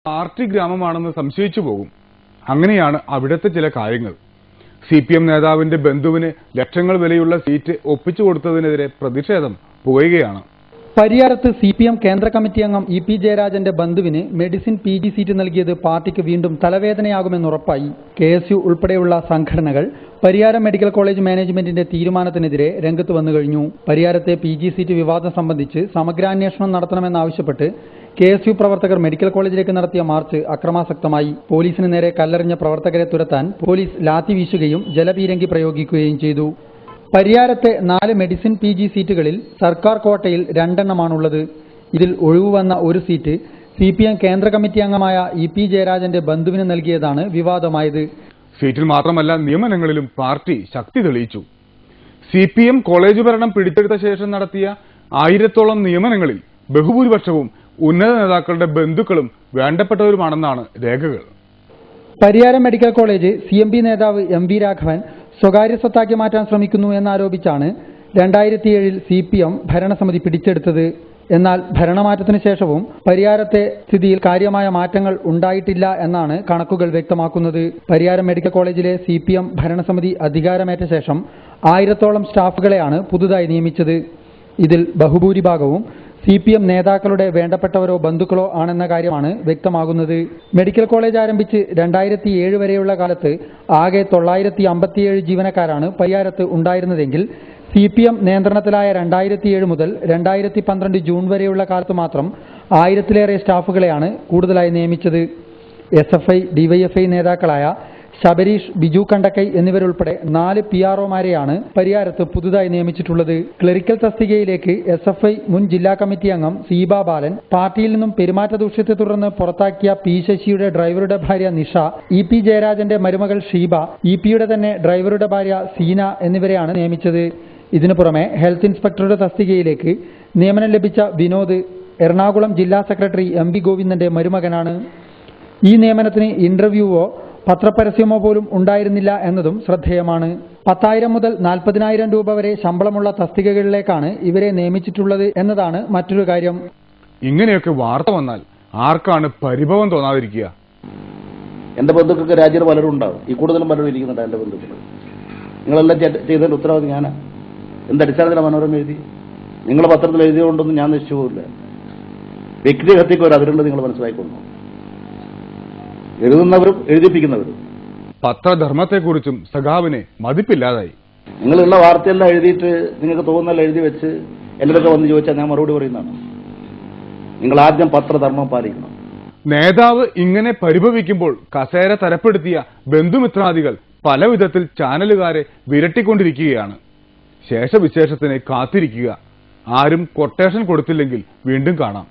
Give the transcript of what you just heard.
Party ഗ്രാമമാണെന്ന് സംശയിച്ചു പോകും. അങ്ങനെയാണ് അവിടുത്തെ ചില കാര്യങ്ങൾ. CPM നേതാവിന്റെ ബന്ധുവിന് ലക്ഷങ്ങൾ വിലയുള്ള സീറ്റ് ഒപ്പിച്ചു കൊടുത്തതിനെതിരെ പ്രതിഷേധം പുകയുകയാണ്. പരിയാരത്ത് CPM കേന്ദ്ര കമ്മിറ്റി അംഗം EP ജയരാജന്റെ ബന്ധുവിന് മെഡിസിൻ PG സീറ്റ് നൽകിയത് പാർട്ടിക്ക് വീണ്ടും തലവേദനയാകുമെന്നുറപ്പായി. KSU ഉൾപ്പെടെയുള്ള സംഘടനകൾ പരിയാരം മെഡിക്കൽ കോളേജ് മാനേജ്മെന്റിന്റെ തീരുമാനത്തിനെതിരെ രംഗത്ത് വന്നു കഴിഞ്ഞു. പരിയാരത്തെ PG സീറ്റ് വിവാദം സംബന്ധിച്ച് സമഗ്രാന്വേഷണം നടത്തണമെന്നാവശ്യപ്പെട്ട് KSU പ്രവർത്തകർ മെഡിക്കൽ കോളേജിലേക്ക് നടത്തിയ മാർച്ച് അക്രമാസക്തമായി. പോലീസിന് നേരെ കല്ലെറിഞ്ഞ പ്രവർത്തകരെ തുരത്താൻ പോലീസ് ലാത്തി വീശുകയും ജലപീരങ്കി പ്രയോഗിക്കുകയും ചെയ്തു. പരിയാരത്തെ 4 മെഡിസിൻ PG സീറ്റുകളിൽ സർക്കാർ കോട്ടയിൽ 2 എണ്ണമാണുള്ളത്. ഇതിൽ ഒഴിവു വന്ന ഒരു സീറ്റ് CPM കേന്ദ്ര കമ്മിറ്റി അംഗമായ EP ജയരാജന്റെ ബന്ധുവിന് നൽകിയതാണ് വിവാദമായത്. സീറ്റിൽ മാത്രമല്ല നിയമനങ്ങളിലും പാർട്ടി ശക്തി തെളിയിച്ചു. CPM കോളേജ് ഭരണം പിടിച്ചെടുത്ത ശേഷം നടത്തിയ 1000ഓളം നിയമനങ്ങളിൽ ബഹുഭൂരിപക്ഷവും ഉന്നത നേതാക്കളുടെ ബന്ധുക്കളും വേണ്ടപ്പെട്ടവരുമാണെന്നാണ് രേഖകൾ. പരിയാരം മെഡിക്കൽ കോളേജ് CMB നേതാവ് MV രാഘവൻ സ്വകാര്യ സ്വത്താക്കി മാറ്റാൻ ശ്രമിക്കുന്നു എന്നാരോപിച്ചാണ് 2007-ൽ CPM ഭരണസമിതി പിടിച്ചെടുത്തത്. എന്നാൽ ഭരണമാറ്റത്തിനു ശേഷവും പരിയാരത്തെ സ്ഥിതിയിൽ കാര്യമായ മാറ്റങ്ങൾ ഉണ്ടായിട്ടില്ല എന്നാണ് കണക്കുകൾ വ്യക്തമാക്കുന്നത്. പരിയാരം മെഡിക്കൽ കോളേജിലെ CPM ഭരണസമിതി അധികാരമേറ്റ ശേഷം 1000ഓളം സ്റ്റാഫുകളെയാണ് പുതുതായി നിയമിച്ചത്. ഇതിൽ ബഹുഭൂരിഭാഗവും CPM നേതാക്കളുടെ വേണ്ടപ്പെട്ടവരോ ബന്ധുക്കളോ ആണെന്ന കാര്യമാണ് വ്യക്തമാകുന്നത്. മെഡിക്കൽ കോളേജ് ആരംഭിച്ച് 2007 വരെയുള്ള കാലത്ത് ആകെ 957 ജീവനക്കാരാണ് പരിയാരത്ത് ഉണ്ടായിരുന്നതെങ്കിൽ CPM നിയന്ത്രണത്തിലായ 2007 മുതൽ 2012 ജൂൺ വരെയുള്ള കാലത്ത് മാത്രം 1000-ലേറെ സ്റ്റാഫുകളെയാണ് കൂടുതലായി നിയമിച്ചത്. SFI, DYFI നേതാക്കളായ ശബരീഷ്, ബിജു കണ്ടക്കൈ എന്നിവരുൾപ്പെടെ 4 PROമാരെയാണ് പരിയാരത്ത് പുതുതായി നിയമിച്ചിട്ടുള്ളത്. ക്ലറിക്കൽ തസ്തികയിലേക്ക് SFI മുൻ ജില്ലാ കമ്മിറ്റി അംഗം സീബ ബാലൻ, പാർട്ടിയിൽ നിന്നും പെരുമാറ്റ ദൂഷ്യത്തെ തുടർന്ന് പുറത്താക്കിയ P ശശിയുടെ ഡ്രൈവറുടെ ഭാര്യ നിഷ, EP ജയരാജന്റെ മരുമകൾ ഷീബ, EP-യുടെ തന്നെ ഡ്രൈവറുടെ ഭാര്യ സീന എന്നിവരെയാണ് നിയമിച്ചത്. ഇതിനു പുറമെ ഹെൽത്ത് ഇൻസ്പെക്ടറുടെ തസ്തികയിലേക്ക് നിയമനം ലഭിച്ച വിനോദ് എറണാകുളം ജില്ലാ സെക്രട്ടറി MV ഗോവിന്ദന്റെ മരുമകനാണ്. ഈ നിയമനത്തിന് ഇന്റർവ്യൂവോ പത്രപരസ്യമോ പോലും ഉണ്ടായിരുന്നില്ല എന്നതും ശ്രദ്ധേയമാണ്. 10,000 മുതൽ 40,000 രൂപ വരെ ശമ്പളമുള്ള തസ്തികകളിലേക്കാണ് ഇവരെ നിയമിച്ചിട്ടുള്ളത് എന്നതാണ് മറ്റൊരു കാര്യം. ഇങ്ങനെയൊക്കെ വാർത്ത വന്നാൽ ആർക്കാണ് പരിഭവം തോന്നാതിരിക്കുക? എന്റെ ബന്ധുക്കൾക്ക് രാജ്യത്ത് പലരും ഉണ്ടാവും. ഈ കൂടുതലും പലരും ഇരിക്കുന്നുണ്ട് എന്റെ ബന്ധുക്കൾ. നിങ്ങളെല്ലാം ചെയ്തതിന്റെ ഉത്തരവാദി ഞാനാ. എന്തടിസ്ഥാനത്തിലാണ് മനോരമ എഴുതി? നിങ്ങൾ പത്രത്തിൽ എഴുതിയതുകൊണ്ടൊന്നും ഞാൻ നശിച്ചു പോകില്ല. വ്യക്തിഹത്യക്ക് ഒരു അതിരുണ്ട്, നിങ്ങൾ മനസ്സിലാക്കിക്കൊള്ളു. എഴുതുന്നവരും എഴുതിപ്പിക്കുന്നവരും. പത്രധർമ്മത്തെക്കുറിച്ചും സഖാവിനെ മതിപ്പില്ലാതായി. നിങ്ങളുള്ള വാർത്തയെല്ലാം എഴുതിയിട്ട് നിങ്ങൾക്ക് തോന്നുന്നല്ല എഴുതി വെച്ച് എല്ലാവരൊക്കെ വന്ന് ചോദിച്ചാൽ ഞാൻ മറുപടി പറയുന്നതാണ്. നിങ്ങൾ ആദ്യം പത്രധർമ്മം പാലിക്കണം. നേതാവ് ഇങ്ങനെ പരിഭവിക്കുമ്പോൾ കസേര തരപ്പെടുത്തിയ ബന്ധുമിത്രാദികൾ പല വിധത്തിൽ ചാനലുകാരെ വിരട്ടിക്കൊണ്ടിരിക്കുകയാണ്. ശേഷവിശേഷത്തിന് കാത്തിരിക്കുക. ആരും കൊട്ടേഷൻ കൊടുത്തില്ലെങ്കിൽ വീണ്ടും കാണാം.